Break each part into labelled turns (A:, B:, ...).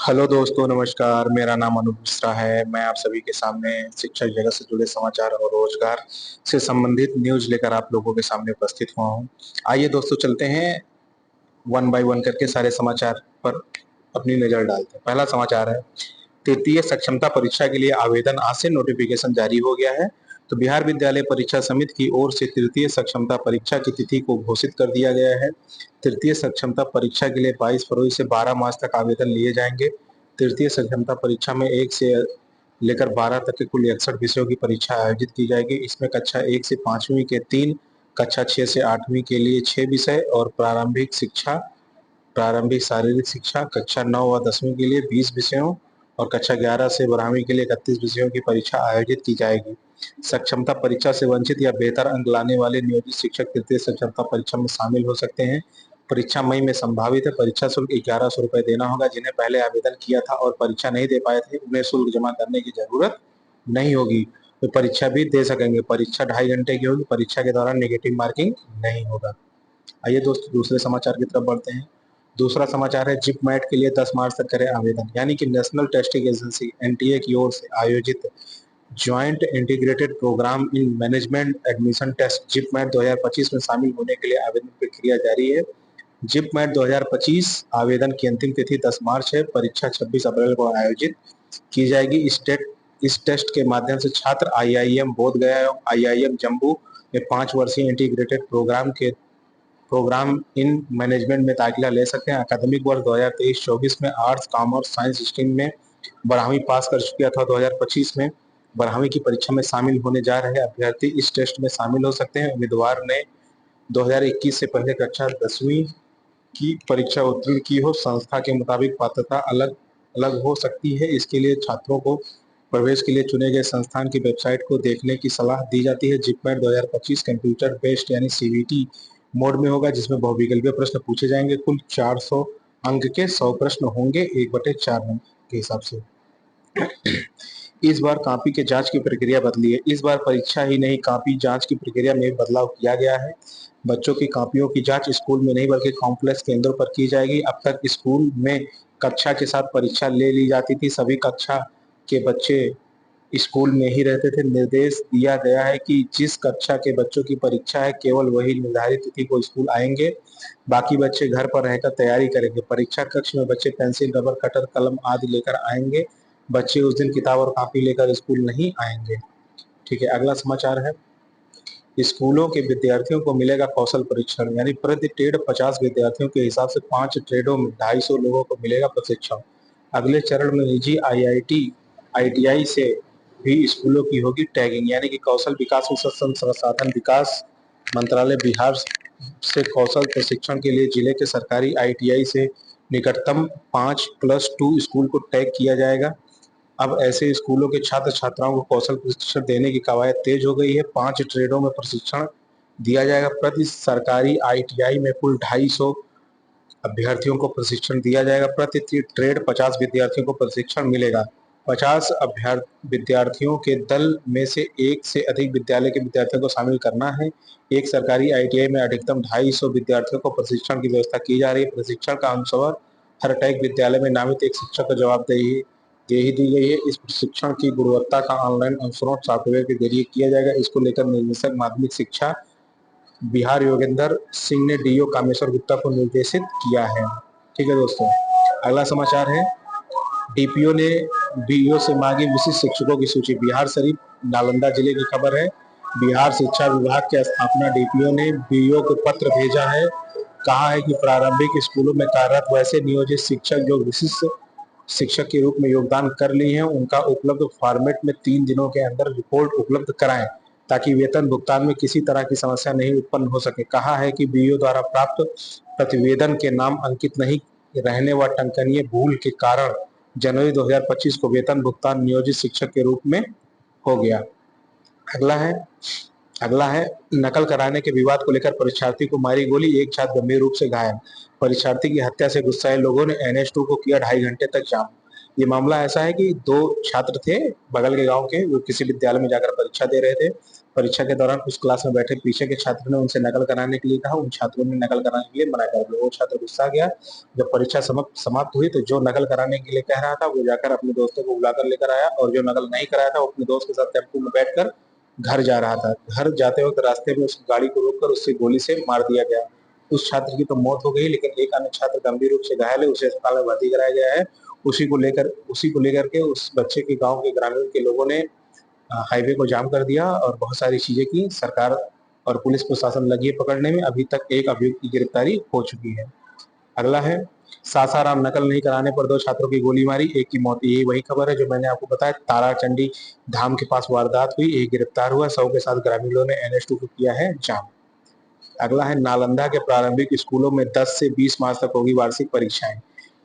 A: Hello दोस्तों, नमस्कार। मेरा नाम अनूप मिश्रा है। मैं आप सभी के सामने शिक्षा जगत से जुड़े समाचार और रोजगार से संबंधित न्यूज लेकर आप लोगों के सामने उपस्थित हुआ हूँ। आइए दोस्तों, चलते हैं वन बाय वन करके सारे समाचार पर अपनी नजर डालते हैं। पहला समाचार है, तृतीय सक्षमता परीक्षा के लिए आवेदन आज से नोटिफिकेशन जारी हो गया है। तो बिहार विद्यालय परीक्षा समिति की ओर से तृतीय सक्षमता परीक्षा की तिथि को घोषित कर दिया गया है। तृतीय सक्षमता परीक्षा के लिए 22 फरवरी से 12 मार्च तक आवेदन लिए जाएंगे। तृतीय सक्षमता परीक्षा में 1 से लेकर 12 तक के कुल 61 विषयों की परीक्षा आयोजित की जाएगी। इसमें कक्षा 1 से 5वीं के 3, कक्षा 6 से 8वीं के लिए 6 विषय और प्रारंभिक शारीरिक शिक्षा कक्षा 9 व 10वीं के लिए 20 विषयों और कक्षा 11 से 12वीं के लिए 31 विषयों की परीक्षा आयोजित की जाएगी। सक्षमता परीक्षा से वंचित या बेहतर अंक लाने वाले नियोजित शिक्षक तृतीय सक्षमता परीक्षा में शामिल हो सकते हैं। परीक्षा मई में संभावित है। परीक्षा शुल्क 1100 रुपए देना होगा। जिन्हें पहले आवेदन किया था और परीक्षा नहीं दे पाए थे, उन्हें शुल्क जमा करने की जरूरत नहीं होगी। तो परीक्षा भी दे सकेंगे। परीक्षा 2.5 घंटे की होगी। परीक्षा के दौरान नेगेटिव मार्किंग नहीं होगा। आइए दोस्तों, दूसरे समाचार की तरफ बढ़ते हैं। दूसरा समाचार है, जिप मैट के लिए 10 मार्च तक करें आवेदन। यानी कि नेशनल टेस्टिंग एजेंसी एनटीए की ओर से आयोजित joint integrated programme in management admission test JIPMAT 2025 में शामिल होने के लिए आवेदन प्रक्रिया जारी है। जिप मैट 2025 आवेदन की अंतिम तिथि 10 मार्च है। परीक्षा 26 अप्रैल को आयोजित की जाएगी। इस टेस्ट के माध्यम से छात्र आईआईएम बोधगया एवं आईआईएम जम्मू में 5 वर्षीय इंटीग्रेटेड प्रोग्राम इन मैनेजमेंट में दाखिला ले सकते हैं। अकादमिक वर्ष 2023-24 में आर्ट्स, कॉमर्स, साइंस स्ट्रीम में 12वीं पास कर चुके अथवा 2025 में 12वीं की परीक्षा में शामिल होने जा रहे अभ्यर्थी इस टेस्ट में शामिल हो सकते हैं। उम्मीदवार ने 2021 से पहले कक्षा 10वीं की परीक्षा उत्तीर्ण की हो। संस्था के मुताबिक पात्रता अलग अलग हो सकती है। इसके लिए छात्रों को प्रवेश के लिए चुने गए संस्थान की वेबसाइट को देखने की सलाह दी जाती है। जिपमेट 2025 कंप्यूटर बेस्ड यानी सीबीटी मोड में होगा, जिसमें बहुविकल्पीय प्रश्न पूछे जाएंगे। कुल 400 अंक के 100 प्रश्न होंगे 1/4 अंक के हिसाब से। इस बार कॉपी के जांच की प्रक्रिया बदली है। इस बार परीक्षा ही नहीं, कॉपी जांच की प्रक्रिया में बदलाव किया गया है। बच्चों की कॉपियों की जांच स्कूल में नहीं बल्कि कॉम्प्लेक्स केंद्रों पर की जाएगी। अब तक स्कूल में कक्षा के साथ परीक्षा ले ली जाती थी। सभी कक्षा के बच्चे स्कूल में ही रहते थे। निर्देश दिया गया है कि जिस कक्षा के बच्चों की परीक्षा है केवल वही निर्धारित तिथि को स्कूल आएंगे। बाकी बच्चे घर पर रहकर तैयारी करेंगे। परीक्षा कक्ष में बच्चे पेंसिल, रबर, कटर, कलम आदि लेकर आएंगे। बच्चे उस दिन किताब और कॉपी लेकर स्कूल नहीं आएंगे। ठीक है, अगला समाचार है, स्कूलों के विद्यार्थियों को मिलेगा कौशल परीक्षण। यानी प्रति ट्रेड 50 विद्यार्थियों के हिसाब से 5 ट्रेडों में 250 लोगों को मिलेगा प्रशिक्षण। अगले चरण में निजी आईआईटी आईटीआई से भी स्कूलों की होगी टैगिंग। यानी कि कौशल विकास व संसाधन विकास मंत्रालय बिहार से कौशल प्रशिक्षण के लिए जिले के सरकारी आईटीआई से निकटतम 5+2 स्कूल को टैग किया जाएगा। अब ऐसे स्कूलों के छात्र छात्राओं को कौशल प्रशिक्षण देने की कवायद तेज हो गई है। 5 ट्रेडों में प्रशिक्षण दिया जाएगा। प्रति सरकारी आईटीआई में कुल 250 अभ्यर्थियों को प्रशिक्षण दिया जाएगा। प्रति ट्रेड 50 विद्यार्थियों को प्रशिक्षण मिलेगा। 50 विद्यार्थियों के दल में से एक से अधिक विद्यालय के विद्यार्थियों को शामिल करना है। एक सरकारी आईटीआई में अधिकतम 250 विद्यार्थियों को प्रशिक्षण की व्यवस्था की जा रही है। प्रशिक्षण का अंशवर हर टैग विद्यालय में नामित एक शिक्षक को जवाबदेही दी गई है। इस प्रशिक्षण की गुणवत्ता का ऑनलाइन अनुश्रवण सॉफ्टवेयर के जरिए किया जाएगा। इसको लेकर निदेशक माध्यमिक शिक्षा बिहार योगेंद्र सिंह ने डीओ कामेश्वर गुप्ता को निर्देशित किया है। ठीक है दोस्तों, अगला समाचार है, डीपीओ ने बीईओ से मांगी विशिष्ट शिक्षकों की सूची। बिहार शरीफ नालंदा जिले की खबर है। बिहार शिक्षा विभाग के स्थापना डीपीओ ने बीईओ को पत्र भेजा है। कहा है कि प्रारंभिक स्कूलों में कार्यरत वैसे नियोजित शिक्षक जो विशिष्ट शिक्षक के रूप में योगदान कर ली हैं, उनका उपलब्ध फॉर्मेट में 3 दिनों के अंदर रिपोर्ट उपलब्ध कराएं, ताकि वेतन भुगतान में किसी तरह की समस्या नहीं उत्पन्न हो सके। कहा है कि बीईओ द्वारा प्राप्त प्रतिवेदन के नाम अंकित नहीं रहने व टंकनीय भूल के कारण जनवरी 2025 को वेतन भुगतान नियोजित शिक्षक के रूप में हो गया। अगला है अगला है नकल कराने के विवाद को लेकर परीक्षार्थी को मारी गोली, एक छात्र गंभीर रूप से घायल। परीक्षार्थी की हत्या से गुस्साए लोगों ने NH2 को किया 2.5 घंटे तक जाम। ये मामला ऐसा है कि 2 छात्र थे बगल के गांव के, वो किसी विद्यालय में जाकर परीक्षा दे रहे थे। परीक्षा के दौरान उस क्लास में बैठे पीछे के छात्र ने उनसे नकल कराने के लिए कहा। उन छात्रों ने नकल कराने के लिए मना कर दिया। वो छात्र गुस्सा गया। जब परीक्षा समाप्त हुई तो जो नकल कराने के लिए कह रहा था वो जाकर अपने दोस्तों को बुलाकर लेकर आया, और जो नकल नहीं कराया था वो अपने दोस्त के साथ टेम्पो में बैठकर घर जा रहा था। घर जाते वक्त रास्ते में उस गाड़ी को रोककर उससे गोली से मार दिया गया। उस छात्र की तो मौत हो गई, लेकिन एक अन्य छात्र गंभीर रूप से घायल है, उसे अस्पताल में भर्ती कराया गया है। उसी को लेकर के उस बच्चे के गांव के ग्रामीण के लोगों ने हाईवे को जाम कर दिया और बहुत सारी चीजें की। सरकार और पुलिस प्रशासन लगी है पकड़ने में। अभी तक एक अभियुक्त की गिरफ्तारी हो चुकी है। अगला है, सासाराम नकल नहीं कराने पर 2 छात्रों की गोली मारी, एक की मौत। ये वही खबर है जो मैंने आपको बताया। ताराचंडी धाम के पास वारदात हुई, एक गिरफ्तार हुआ। 100 के साथ ग्रामीणों ने NH2 को किया है जाम। अगला है, नालंदा के प्रारंभिक स्कूलों में 10 से 20 मार्च तक होगी वार्षिक परीक्षाएं।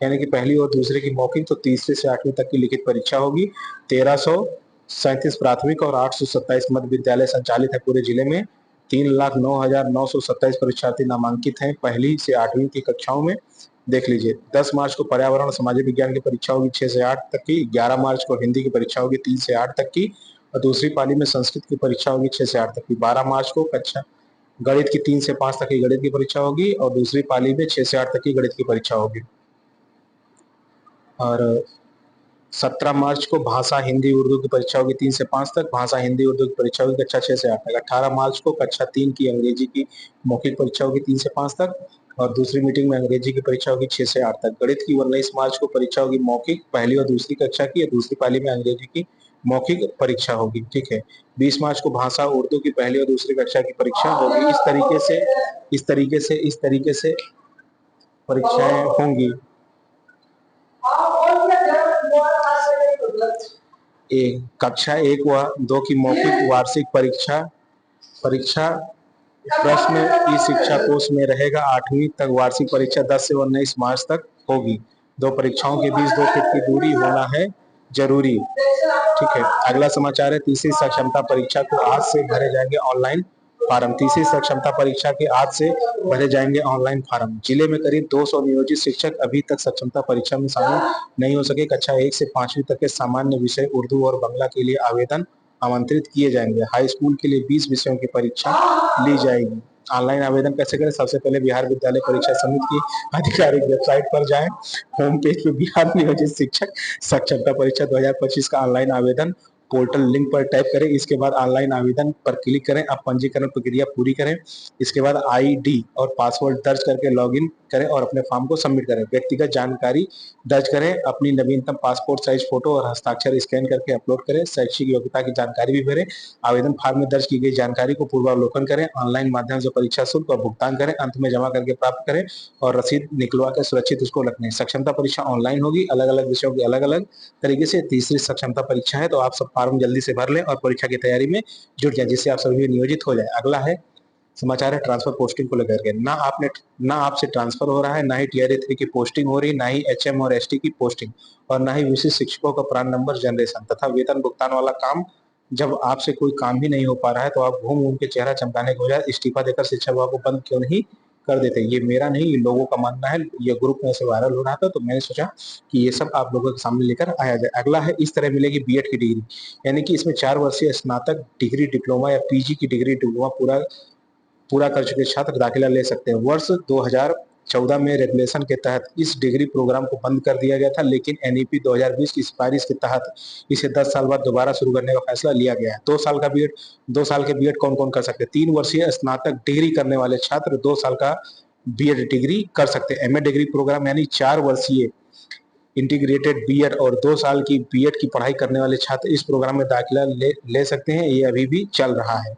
A: यानी कि पहली और दूसरे की मौखिक तो तीसरे से 8वीं तक की लिखित परीक्षा होगी। 1337 प्राथमिक और 827 मध्य विद्यालय संचालित है पूरे जिले में। 3,09,927 परीक्षार्थी नामांकित हैं पहली से 8वीं की कक्षाओं में। देख लीजिए, 10 मार्च को पर्यावरण और सामाजिक विज्ञान की परीक्षा होगी 6 से 8 तक की। 11 मार्च को हिंदी की परीक्षा होगी 3 से 8 तक की, और दूसरी पाली में संस्कृत की परीक्षा होगी 6 से 8 तक की। 12 मार्च को कक्षा गणित की 3 से 5 तक की गणित की परीक्षा होगी, और दूसरी पाली में 6 से 8 तक की गणित की परीक्षा होगी। और 17 मार्च को भाषा हिंदी उर्दू की परीक्षा होगी 3 से 5 तक। भाषा हिंदी उर्दू की परीक्षा होगी कक्षा 6 से 8 तक। 18 मार्च को कक्षा 3 की अंग्रेजी की मौखिक परीक्षा होगी 3 से 5 तक, और दूसरी मीटिंग में अंग्रेजी की परीक्षा होगी 6 से 8 तक। गणित की 19 मार्च को परीक्षा होगी मौखिक पहली और दूसरी कक्षा की, और दूसरी पाली में अंग्रेजी की मौखिक परीक्षा होगी। ठीक है। 20 मार्च को भाषा उर्दू की पहली और दूसरी कक्षा की परीक्षा होगी। इस तरीके से परीक्षाएं होंगी। कक्षा 1 व 2 की मौखिक वार्षिक परीक्षा परीक्षा प्रश्न ई शिक्षा कोश में रहेगा। 8वीं तक वार्षिक परीक्षा 10 से 19 मार्च तक होगी। 2 परीक्षाओं के बीच 2 फीट की दूरी होना है जरूरी। ठीक है। अगला समाचार है, तीसरी सक्षमता परीक्षा को आज से भरे जाएंगे ऑनलाइन फार्म। तीसरी सक्षमता परीक्षा के आज से भरे जाएंगे ऑनलाइन फार्म। जिले में करीब 200 नियोजित शिक्षक अभी तक सक्षमता परीक्षा में शामिल नहीं हो सके। कक्षा 1 से 5वीं तक के सामान्य विषय उर्दू और बांग्ला के लिए आवेदन आमंत्रित किए जाएंगे। हाई स्कूल के लिए 20 विषयों की परीक्षा ली जाएगी। ऑनलाइन आवेदन कैसे करें? सबसे पहले बिहार विद्यालय परीक्षा समिति की आधिकारिक वेबसाइट पर जाएं। होम पेज पे बिहार नियोजित शिक्षक सक्षमता परीक्षा 2025 का ऑनलाइन आवेदन पोर्टल लिंक पर टाइप करें। इसके बाद ऑनलाइन आवेदन पर क्लिक करें। अब पंजीकरण प्रक्रिया पूरी करें। इसके बाद ID और पासवर्ड दर्ज करके लॉगिन करें और अपने फॉर्म को सबमिट करें। व्यक्तिगत जानकारी दर्ज करें। अपनी नवीनतम पासपोर्ट साइज फोटो और हस्ताक्षर स्कैन करके अपलोड करें। शैक्षिक योग्यता की जानकारी भी भरें। आवेदन फॉर्म में दर्ज की गई जानकारी को पूर्वावलोकन करें। ऑनलाइन माध्यम से परीक्षा शुल्क का भुगतान करें। अंत में जमा करके प्राप्त करें और रसीद निकलवा कर सुरक्षित उसको रखें। सक्षमता परीक्षा ऑनलाइन होगी, अलग अलग विषयों की अलग अलग तरीके से। तीसरी सक्षमता परीक्षा है, तो आप सब फॉर्म जल्दी से भर लें और परीक्षा की तैयारी में जुट जाए, जिससे आप सभी नियोजित हो जाए। अगला है समाचार है ट्रांसफर पोस्टिंग को लेकर के। ना आपसे ट्रांसफर हो रहा है, ना ही टीआरई 3 की पोस्टिंग हो रही, ना ही HM और ST की पोस्टिंग, और ना ही विशिष्ट शिक्षकों का प्रान नंबर जनरेशन तथा वेतन भुगतान वाला काम। जब आपसे कोई काम ही नहीं हो पा रहा है तो आप घूम घूम के चेहरा चमकाने के बजाय इस्तीफा देकर शिक्षा विभाग को बंद क्यों नहीं कर देते? ये मेरा नहीं, ये लोगों का मानना है। ये ग्रुप में से वायरल हो रहा था, तो मैंने सोचा कि ये सब आप लोगों के सामने लेकर आया जाए। अगला है, इस तरह मिलेगी B.Ed की डिग्री। यानी कि इसमें 4 वर्षीय स्नातक डिग्री डिप्लोमा या PG की डिग्री डिप्लोमा पूरा पूरा कर चुके छात्र दाखिला ले सकते हैं। वर्ष 2014 में रेगुलेशन के तहत इस डिग्री प्रोग्राम को बंद कर दिया गया था, लेकिन NEP 2020 की सिफारिश के तहत इसे 10 साल बाद दोबारा शुरू करने का फैसला लिया गया है। 2 साल के बीएड कौन कौन कर सकते हैं? 3 वर्षीय स्नातक डिग्री करने वाले छात्र 2 साल का बीएड डिग्री कर सकते हैं। MA डिग्री प्रोग्राम यानी 4 वर्षीय इंटीग्रेटेड बीएड और 2 साल की बीएड की पढ़ाई करने वाले छात्र इस प्रोग्राम में दाखिला ले सकते हैं। ये अभी भी चल रहा है।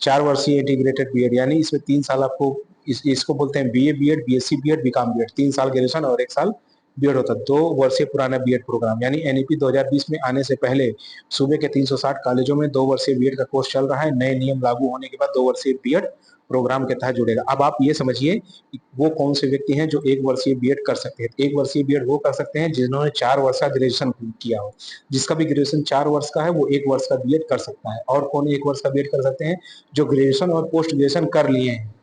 A: 4 वर्षीय इंटीग्रेटेड बीएड यानी इसमें 3 साल आपको इसको बोलते हैं BA BEd, BSc BEd, BCom BEd. 3 साल ग्रेजुएशन और 1 साल बीएड होता है। 2 वर्षीय पुराना बीएड प्रोग्राम यानी NEP 2020 में आने से पहले सूबे के 360 कॉलेजों में 2 वर्षीय बीएड का कोर्स चल रहा है। नए नियम लागू होने के बाद 2 वर्षीय बीएड प्रोग्राम के तहत जुड़ेगा। अब आप ये समझिए वो कौन से व्यक्ति हैं जो 1 वर्षीय बीएड कर सकते हैं। 1 वर्षीय बीएड वो कर सकते हैं जिन्होंने 4 वर्ष का ग्रेजुएशन किया हो। जिसका भी ग्रेजुएशन 4 वर्ष का है वो 1 वर्ष का बीएड कर सकता है। और कौन 1 वर्ष का बीएड कर सकते हैं? जो ग्रेजुएशन और पोस्ट ग्रेजुएशन कर लिए हैं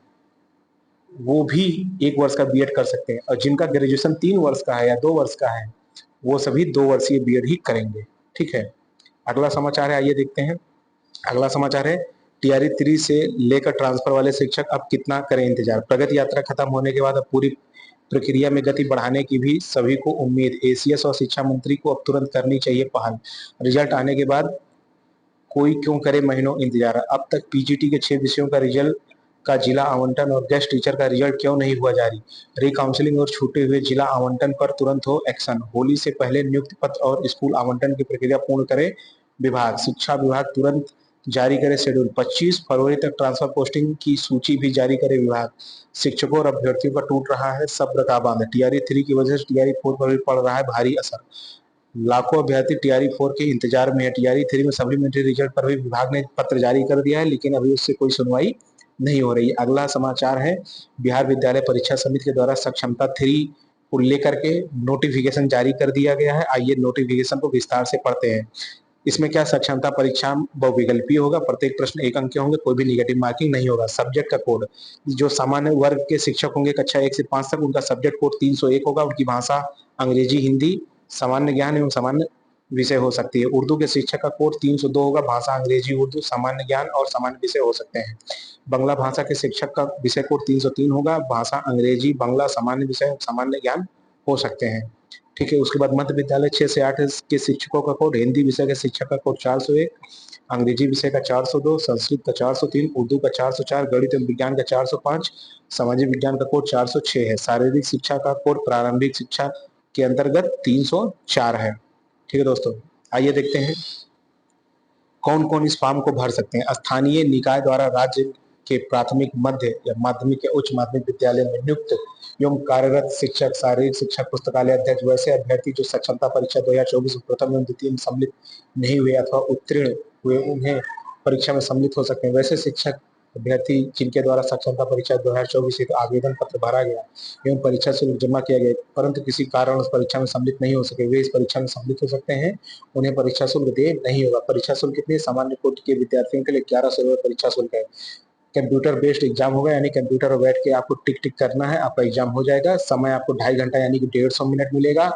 A: वो भी 1 वर्ष का बीएड कर सकते हैं। और जिनका ग्रेजुएशन 3 वर्ष का है या 2 वर्ष का है वो सभी 2 वर्षीय बीएड ही करेंगे। ठीक है। अगला समाचार है, आइए देखते हैं। अगला समाचार है, टीआरई 3 से लेकर ट्रांसफर वाले शिक्षक अब कितना करें इंतजार। प्रगति यात्रा खत्म होने के बाद अब पूरी प्रक्रिया में गति बढ़ाने की भी सभी को उम्मीद। एसीएस और शिक्षा मंत्री को अब तुरंत करनी चाहिए पहल। रिजल्ट आने के बाद कोई क्यों करे महीनों इंतजार। अब तक पीजीटी के 6 विषयों का रिजल्ट का जिला आवंटन और गेस्ट टीचर का रिजल्ट क्यों नहीं हुआ जारी। रिकाउंसलिंग और छूटे हुए जिला आवंटन पर तुरंत हो एक्शन। होली से पहले नियुक्ति पत्र और स्कूल आवंटन की प्रक्रिया पूर्ण करे विभाग। शिक्षा विभाग तुरंत जारी करे शेड्यूल। 25 फरवरी तक ट्रांसफर पोस्टिंग की सूची भी जारी करे विभाग। शिक्षकों और अभ्यर्थियों का टूट रहा है सब्र का बांध। टीआरई 3 की वजह से टीआरई 4 पर भी पड़ रहा है भारी असर। लाखों अभ्यर्थी टीआरई 4 के इंतजार में है। टीआरई 3 में सप्लीमेंट्री रिजल्ट पर भी विभाग ने पत्र जारी कर दिया है, लेकिन अभी उससे कोई सुनवाई नहीं हो रही। अगला समाचार है बिहार विद्यालय परीक्षा समिति के द्वारा सक्षमता 3 को लेकर के नोटिफिकेशन जारी कर दिया गया है। आइए नोटिफिकेशन को विस्तार से पढ़ते हैं। इसमें क्या सक्षमता परीक्षा बहुविकल्पीय होगा, प्रत्येक प्रश्न 1 अंक के होंगे, कोई भी निगेटिव मार्किंग नहीं होगा। सब्जेक्ट का कोड, जो सामान्य वर्ग के शिक्षक होंगे कक्षा 1 से 5 तक, उनका सब्जेक्ट कोड 301 होगा। उनकी भाषा अंग्रेजी, हिंदी, सामान्य ज्ञान एवं सामान्य विषय हो सकती है। उर्दू के शिक्षक का कोड 302 होगा। भाषा अंग्रेजी, उर्दू, सामान्य ज्ञान और सामान्य विषय हो सकते हैं। बांग्ला भाषा के शिक्षक का विषय कोड 303 होगा। भाषा अंग्रेजी, बांग्ला, सामान्य विषय, सामान्य ज्ञान हो सकते हैं। ठीक है। उसके बाद मध्य विद्यालय 6 से 8 के शिक्षकों का कोड, हिंदी विषय के शिक्षक का कोड 401, अंग्रेजी विषय का 402, संस्कृत का 403, उर्दू का 404, गणित एवं विज्ञान का 405, सामाजिक विज्ञान का कोड 406 है। शारीरिक शिक्षा का कोड प्रारंभिक शिक्षा के अंतर्गत 304 है। ठीक है दोस्तों, आइए देखते हैं कौन कौन इस फॉर्म को भर सकते हैं। स्थानीय निकाय द्वारा राज्य के प्राथमिक, मध्य या माध्यमिक या उच्च माध्यमिक विद्यालय में नियुक्त एवं कार्यरत शिक्षक, शारीरिक शिक्षक, पुस्तकालय अध्यक्ष, वैसे अभ्यर्थी जो सक्षमता परीक्षा 2024 में प्रथम एवं द्वितीय में सम्मिलित नहीं हुए अथवा उत्तीर्ण हुए, उन्हें परीक्षा में सम्मिलित हो सकते हैं। वैसे शिक्षक अभ्यर्थी जिनके द्वारा सक्षमता परीक्षा 2024 हेतु आवेदन पत्र भरा गया एवं परीक्षा शुल्क जमा किया गया, परंतु किसी कारण उस परीक्षा में सम्मिलित नहीं हो सके, वे इस परीक्षा में सम्मिलित हो सकते हैं। उन्हें परीक्षा शुल्क दे नहीं होगा। परीक्षा शुल्क कितनी? सामान्य कोटि के विद्यार्थियों के लिए 1100 रुपए परीक्षा शुल्क है। कंप्यूटर बेस्ड एग्जाम होगा, यानी कंप्यूटर पर बैठ के आपको टिक टिक करना है, आपका एग्जाम हो जाएगा। समय आपको 2.5 घंटा यानी कि 150 मिनट मिलेगा।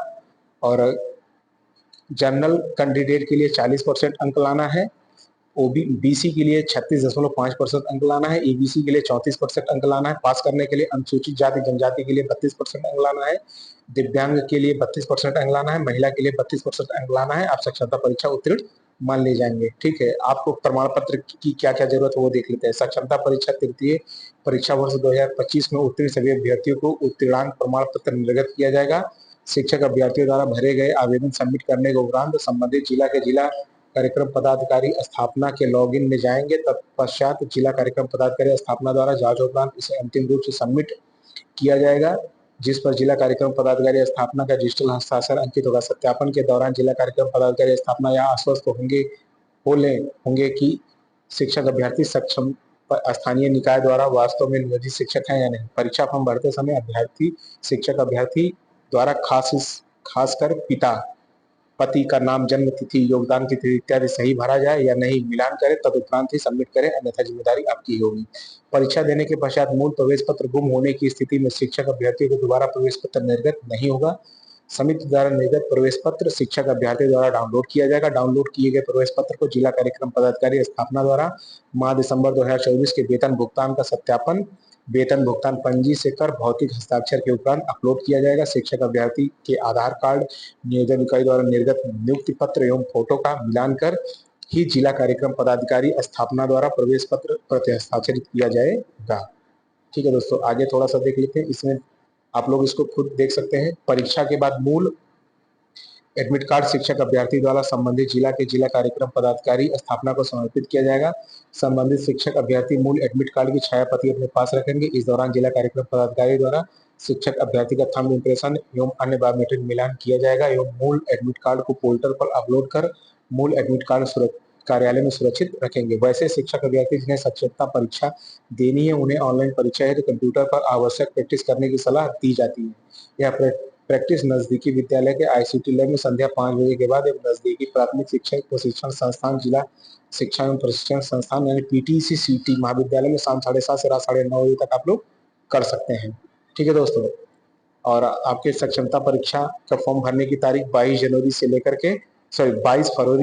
A: और जनरल कैंडिडेट के लिए 40% अंक लाना है। बीसी के लिए 36.5% अंक लाना है। ईबीसी के लिए 34% अंक लाना है पास करने के लिए। अनुसूचित जाति जनजाति के लिए 32% अंक लाना है। दिव्यांग के लिए 32% अंक लाना है। महिला के लिए 32% अंक लाना है। आप सक्षमता परीक्षा उत्तीर्ण मान ले जाएंगे। ठीक है, आपको प्रमाण पत्र की क्या क्या जरूरत है वो देख लेते हैं। सक्षमता परीक्षा तृतीय परीक्षा वर्ष 2025 में उत्तीर्ण सभी अभ्यर्थियों को उत्तीर्णांक प्रमाण पत्र निर्गत किया जाएगा। शिक्षक अभ्यर्थियों द्वारा भरे गए आवेदन सबमिट करने के उपरांत संबंधित जिला के जिला कार्यक्रम पदाधिकारी स्थापना के लॉगिन में जाएंगे। तत्पश्चात जिला कार्यक्रम पदाधिकारी स्थापना द्वारा जांच उपरांत इसे अंतिम रूप से सबमिट किया जाएगा, जिस पर जिला कार्यक्रम पदाधिकारी स्थापना का डिजिटल हस्ताक्षर अंकित होगा। सत्यापन के दौरान जिला कार्यक्रम पदाधिकारी स्थापना या आश्वस्त होंगे कि शिक्षक अभ्यर्थी सक्षम स्थानीय निकाय द्वारा वास्तव में नियोजित शिक्षक है या नहीं। परीक्षा फॉर्म भरते समय अभ्यर्थी शिक्षक अभ्यर्थी द्वारा खासकर पिता पति का नाम, जन्म तिथि, योगदान की तिथि इत्यादि सही भरा जाए या नहीं मिलान करें, तदुपरांत ही सबमिट करें, अन्यथा जिम्मेदारी आपकी होगी। परीक्षा देने के पश्चात मूल प्रवेश पत्र गुम होने की स्थिति में शिक्षक अभ्यर्थी को दोबारा प्रवेश पत्र निर्गत नहीं होगा। समिति द्वारा निर्गत प्रवेश पत्र शिक्षक अभ्यर्थी द्वारा डाउनलोड किया जाएगा। डाउनलोड किए गए प्रवेश पत्र को जिला कार्यक्रम पदाधिकारी स्थापना द्वारा माह दिसंबर 2024 के वेतन भुगतान का सत्यापन वेतन भुगतान पंजी से कर भौतिक हस्ताक्षर के उपरांत अपलोड किया जाएगा। शिक्षक अभ्यर्थी के आधार कार्ड, नियोजन इकाई द्वारा निर्गत नियुक्ति पत्र एवं फोटो का मिलान कर ही जिला कार्यक्रम पदाधिकारी स्थापना द्वारा प्रवेश पत्र प्रति हस्ताक्षरित किया जाएगा। ठीक है दोस्तों, आगे थोड़ा सा देख लेते हैं। इसमें आप लोग इसको खुद देख सकते हैं। परीक्षा के बाद मूल एडमिट कार्ड शिक्षक अभ्यर्थी द्वारा संबंधित जिला के जिला कार्यक्रम पदाधिकारी स्थापना को समर्पित किया जाएगा। संबंधित शिक्षक अभ्यर्थी मूल एडमिट कार्ड की छायाप्रति अपने पास रखेंगे। इस दौरान जिला कार्यक्रम पदाधिकारी द्वारा शिक्षक अभ्यर्थी का थंब इम्प्रेशन एवं अन्य बायोमेट्रिक मिलान किया जाएगा एवं मूल एडमिट कार्ड को पोर्टल पर अपलोड कर मूल एडमिट कार्ड कार्यालय में सुरक्षित रखेंगे। वैसे शिक्षक अभ्यर्थी जिन्हें सक्षमता परीक्षा देनी है, उन्हें ऑनलाइन परीक्षा है तो कंप्यूटर पर आवश्यक प्रैक्टिस करने की सलाह दी जाती है। यह प्रैक्टिस नजदीकी विद्यालय के आईसीटी लैब में संध्या 5 बजे के बाद एवं नजदीकी प्राथमिक शिक्षक प्रशिक्षण संस्थान, जिला शिक्षा एवं प्रशिक्षण संस्थान यानी पीटीसी सीटी महाविद्यालय में शाम 7:30 से रात 9:30 बजे तक आप लोग कर सकते हैं। ठीक है दोस्तों, और आपके सक्षमता परीक्षा का फॉर्म भरने की तारीख 22 फरवरी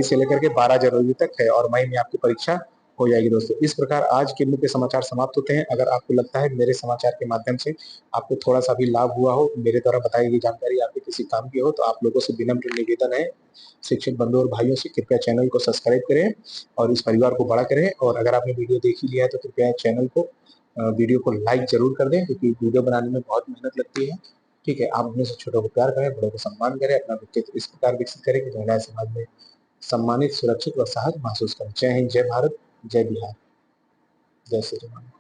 A: से लेकर के 12 जनवरी तक है और मई में आपकी परीक्षा हो जाएगी दोस्तों। इस प्रकार आज के मुख्य समाचार समाप्त होते हैं। अगर आपको लगता है मेरे समाचार के माध्यम से आपको थोड़ा-सा भी लाभ हुआ हो, मेरे द्वारा बताई गई जानकारी आपके किसी काम की हो, तो आप लोगों से विनम्र निवेदन है, शिक्षक बंधु और भाइयों से कृपया चैनल को सब्सक्राइब करें और इस परिवार को बड़ा करें। और अगर आपने वीडियो देख ही लिया है तो कृपया चैनल को वीडियो को लाइक ज़रूर कर दें, क्योंकि वीडियो बनाने में बहुत मेहनत लगती है। ठीक है? आप अपने से छोटों को प्यार करें, बड़ों को सम्मान करें, अपना व्यक्तित्व इस प्रकार विकसित करें कि महिलाएँ समाज में सम्मानित, सुरक्षित और सहज महसूस करें। जय हिंद, जय भारत, जय बिहार, जय श्री राम।